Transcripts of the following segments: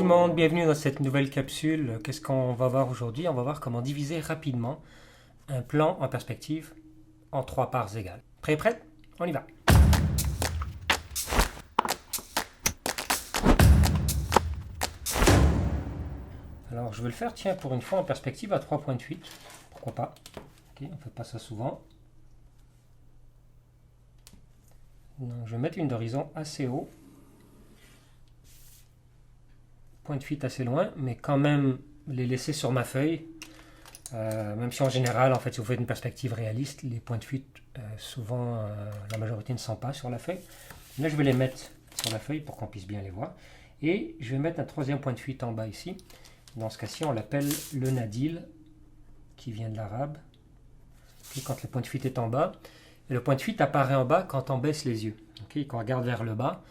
le monde, bienvenue dans cette nouvelle capsule. Qu'est-ce qu'on va voir aujourd'hui? On va voir comment diviser rapidement un plan en perspective en 3 parts égales. Prêt? On y va. Alors je vais le faire, tiens, pour une fois en perspective à 3 points de fuite. Pourquoi pas? Okay, on ne fait pas ça souvent. Donc, je vais mettre une d'horizon assez haut. Point de fuite assez loin, mais quand même les laisser sur ma feuille. Même si en général, en fait, si vous faites une perspective réaliste, les points de fuite, souvent, la majorité ne sont pas sur la feuille. Là, je vais les mettre sur la feuille pour qu'on puisse bien les voir. Et je vais mettre un troisième point de fuite en bas ici. Dans ce cas-ci, on l'appelle le nadil, qui vient de l'arabe. Et quand le point de fuite est en bas, et le point de fuite apparaît en bas quand on baisse les yeux. Okay, quand on regarde vers le bas,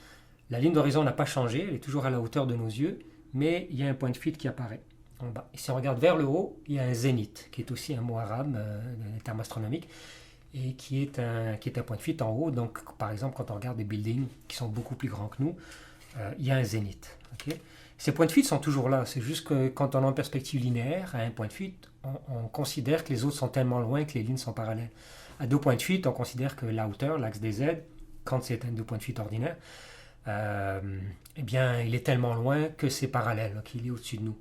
la ligne d'horizon n'a pas changé, elle est toujours à la hauteur de nos yeux, mais il y a un point de fuite qui apparaît en bas. Et si on regarde vers le haut, il y a un zénith, qui est aussi un mot arabe, un terme astronomique, et qui est un point de fuite en haut. Donc, par exemple, quand on regarde des buildings qui sont beaucoup plus grands que nous, il y a un zénith. Okay. Ces points de fuite sont toujours là, c'est juste que quand on est en perspective linéaire, à un point de fuite, on considère que les autres sont tellement loin que les lignes sont parallèles. À 2 points de fuite, on considère que la hauteur, l'axe des Z, quand c'est un 2 points de fuite ordinaire, eh bien, il est tellement loin que c'est parallèle, qu'il est au-dessus de nous.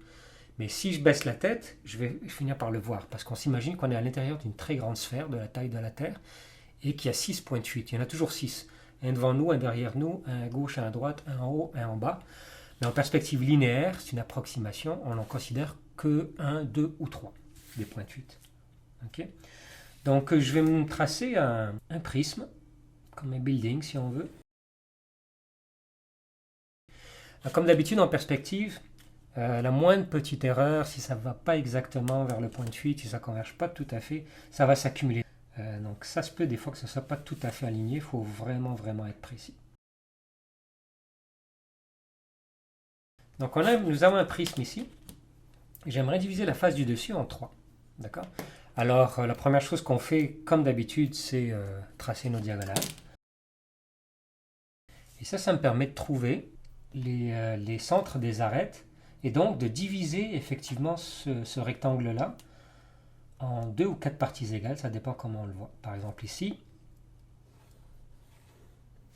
Mais si je baisse la tête, je vais finir par le voir, parce qu'on s'imagine qu'on est à l'intérieur d'une très grande sphère de la taille de la Terre, et qu'il y a 6 points de fuite. Il y en a toujours 6. Un devant nous, un derrière nous, un à gauche, un à droite, un en haut, un en bas. Mais en perspective linéaire, c'est une approximation, on n'en considère que 1, 2 ou 3 des points de fuite. Okay. Donc je vais me tracer un prisme, comme un building si on veut. Comme d'habitude en perspective, la moindre petite erreur, si ça ne va pas exactement vers le point de fuite, si ça ne converge pas tout à fait, ça va s'accumuler. Donc ça se peut des fois que ce ne soit pas tout à fait aligné, il faut vraiment être précis. Donc nous avons un prisme ici. J'aimerais diviser la face du dessus en 3. D'accord? Alors la première chose qu'on fait, comme d'habitude, c'est tracer nos diagonales. Et ça me permet de trouver les centres des arêtes et donc de diviser effectivement ce rectangle-là en 2 ou 4 parties égales, ça dépend comment on le voit. Par exemple ici,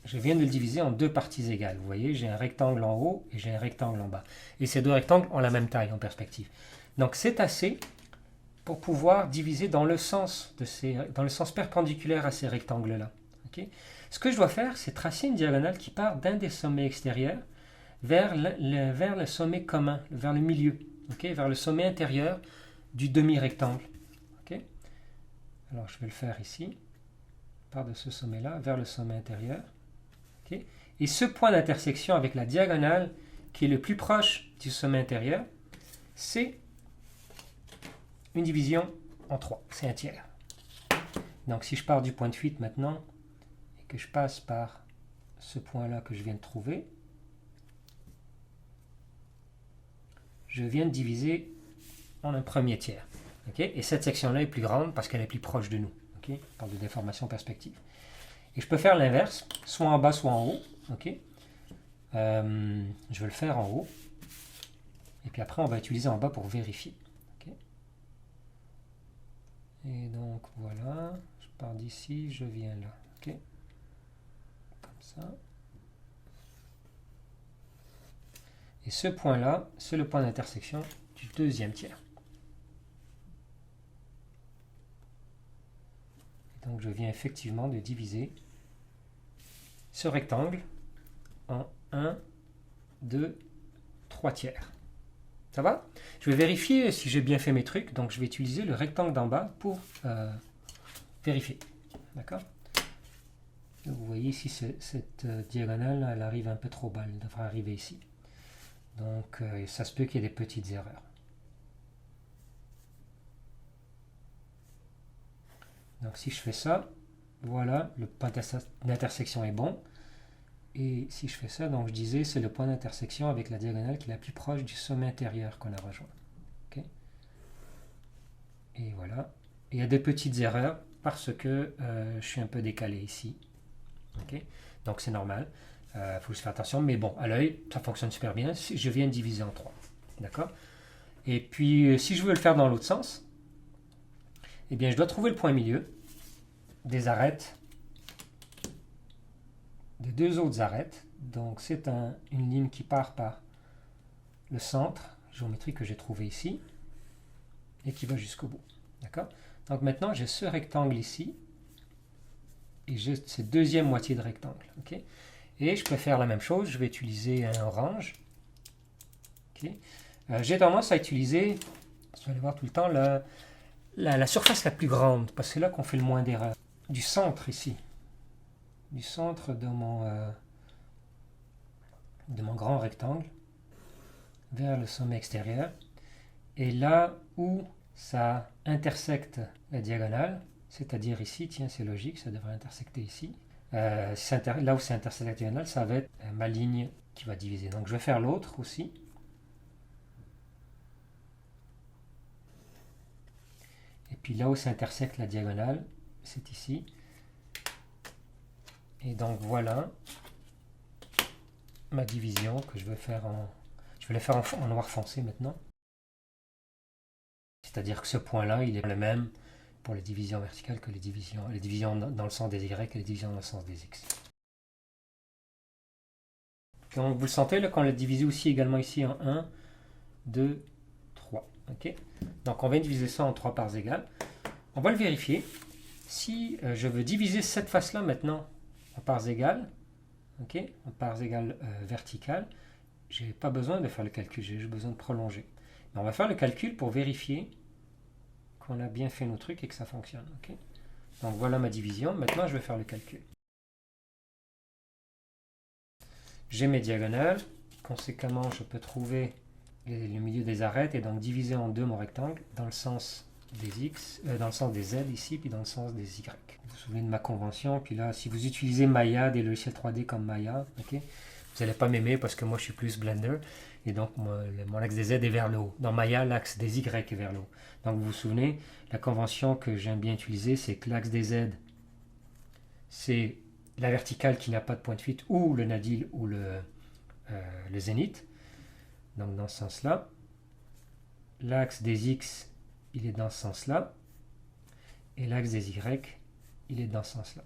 je viens de le diviser en 2 parties égales. Vous voyez, j'ai un rectangle en haut et j'ai un rectangle en bas. Et ces 2 rectangles ont la même taille en perspective. Donc c'est assez pour pouvoir diviser dans le sens perpendiculaire à ces rectangles-là. Okay. Ce que je dois faire, c'est tracer une diagonale qui part d'un des sommets extérieurs vers le sommet commun, vers le milieu, okay, vers le sommet intérieur du demi-rectangle. Okay. Alors je vais le faire ici, part de ce sommet-là vers le sommet intérieur. Okay. Et ce point d'intersection avec la diagonale qui est le plus proche du sommet intérieur, c'est une division en 3, c'est un tiers. Donc si je pars du point de fuite maintenant, et que je passe par ce point-là que je viens de trouver, je viens de diviser en un premier tiers. Okay. Et cette section-là est plus grande parce qu'elle est plus proche de nous. Okay. On parle de déformation perspective. Et je peux faire l'inverse, soit en bas, soit en haut. Okay. Je vais le faire en haut. Et puis après, on va utiliser en bas pour vérifier. Okay. Et donc, voilà. Je pars d'ici, je viens là. Okay. Comme ça. Et ce point-là, c'est le point d'intersection du deuxième tiers. Et donc je viens effectivement de diviser ce rectangle en 1, 2, 3 tiers. Ça va? Je vais vérifier si j'ai bien fait mes trucs, donc je vais utiliser le rectangle d'en bas pour vérifier. D'accord? Vous voyez ici cette diagonale, elle arrive un peu trop bas, elle devrait arriver ici. Donc ça se peut qu'il y ait des petites erreurs. Donc si je fais ça, voilà, le point d'intersection est bon. Et si je fais ça, donc je disais, c'est le point d'intersection avec la diagonale qui est la plus proche du sommet intérieur qu'on a rejoint. Okay. Et voilà. Et il y a des petites erreurs parce que je suis un peu décalé ici. Okay. Donc c'est normal. faut juste faire attention, mais bon, à l'œil, ça fonctionne super bien. Je viens de diviser en 3. D'accord? Et puis, si je veux le faire dans l'autre sens, eh bien, je dois trouver le point milieu des arêtes, des deux autres arêtes. Donc, c'est une ligne qui part par le centre, géométrie que j'ai trouvé ici, et qui va jusqu'au bout. D'accord? Donc, maintenant, j'ai ce rectangle ici, et j'ai cette deuxième moitié de rectangle. Okay? Et je peux faire la même chose, je vais utiliser un orange. Okay? J'ai tendance à utiliser, vous allez voir tout le temps, la surface la plus grande, parce que c'est là qu'on fait le moins d'erreurs. Du centre ici, du centre de mon grand rectangle, vers le sommet extérieur. Et là où ça intersecte la diagonale, c'est-à-dire ici, tiens c'est logique, ça devrait intersecter ici. Là où ça intersecte la diagonale, ça va être ma ligne qui va diviser. Donc je vais faire l'autre aussi. Et puis là où ça intersecte la diagonale, c'est ici. Et donc voilà ma division que je vais faire je vais la faire en noir foncé maintenant. C'est-à-dire que ce point-là, il est le même pour les divisions verticales que les divisions dans le sens des Y et les divisions dans le sens des X. Donc vous le sentez là, qu'on l'a divisé aussi également ici en 1, 2, 3. Okay? Donc on vient diviser ça en 3 parts égales. On va le vérifier. Si je veux diviser cette face-là maintenant en parts égales, okay, en parts égales verticales, je n'ai pas besoin de faire le calcul, j'ai juste besoin de prolonger. Mais on va faire le calcul pour vérifier qu'on a bien fait nos trucs et que ça fonctionne. Okay? Donc voilà ma division. Maintenant, je vais faire le calcul. J'ai mes diagonales. Conséquemment, je peux trouver le milieu des arêtes et donc diviser en deux mon rectangle dans le sens des X, dans le sens des Z ici, puis dans le sens des Y. Vous vous souvenez de ma convention. Puis là, si vous utilisez Maya, des logiciels 3D comme Maya, okay, vous n'allez pas m'aimer parce que moi, je suis plus Blender. Et donc, mon axe des Z est vers le haut. Dans Maya, l'axe des Y est vers le haut. Donc, vous vous souvenez, la convention que j'aime bien utiliser, c'est que l'axe des Z, c'est la verticale qui n'a pas de point de fuite, ou le nadir, ou le zénith. Donc, dans ce sens-là. L'axe des X, il est dans ce sens-là. Et l'axe des Y, il est dans ce sens-là.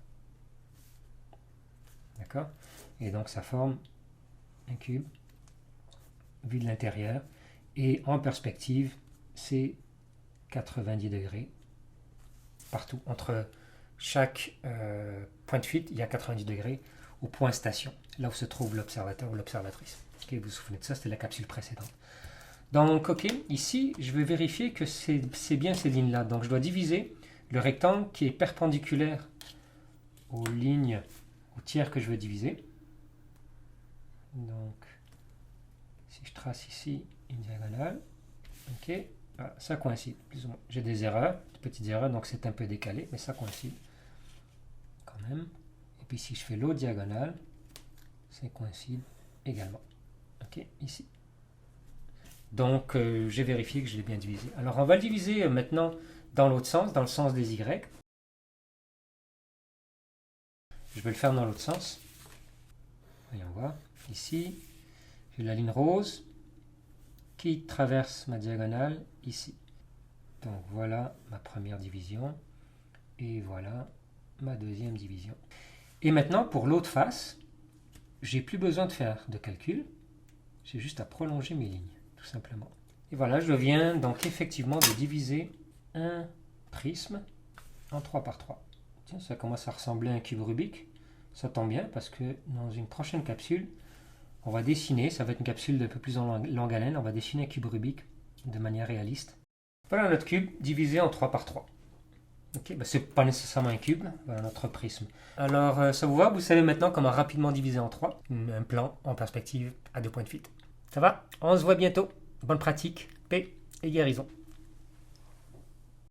D'accord? Et donc, ça forme un cube vu de l'intérieur, et en perspective, c'est 90 degrés partout. Entre chaque point de fuite, il y a 90 degrés au point station, là où se trouve l'observateur ou l'observatrice. Okay, vous vous souvenez de ça, c'était la capsule précédente. Donc, ok, ici, je vais vérifier que c'est bien ces lignes-là. Donc, je dois diviser le rectangle qui est perpendiculaire aux lignes, au tiers que je veux diviser. Donc, si je trace ici une diagonale, ok, ah, ça coïncide, plus ou moins. J'ai des erreurs, des petites erreurs, donc c'est un peu décalé, mais ça coïncide quand même. Et puis si je fais l'autre diagonale, ça coïncide également. Ok, ici. Donc j'ai vérifié que je l'ai bien divisé. Alors on va le diviser maintenant dans l'autre sens, dans le sens des Y. Je vais le faire dans l'autre sens. Voyons voir. Ici, j'ai la ligne rose qui traverse ma diagonale ici. Donc voilà ma première division. Et voilà ma deuxième division. Et maintenant, pour l'autre face, j'ai plus besoin de faire de calcul. J'ai juste à prolonger mes lignes, tout simplement. Et voilà, je viens donc effectivement de diviser un prisme en 3 par 3. Tiens, ça commence à ressembler à un cube Rubik. Ça tombe bien parce que dans une prochaine capsule, on va dessiner, ça va être une capsule d'un peu plus en longue haleine, on va dessiner un cube Rubik de manière réaliste. Voilà notre cube divisé en 3 par 3. Ok, ben c'est pas nécessairement un cube, voilà notre prisme. Alors ça vous va, vous savez maintenant comment rapidement diviser en 3 un plan en perspective à 2 points de fuite. Ça va? On se voit bientôt. Bonne pratique, paix et guérison.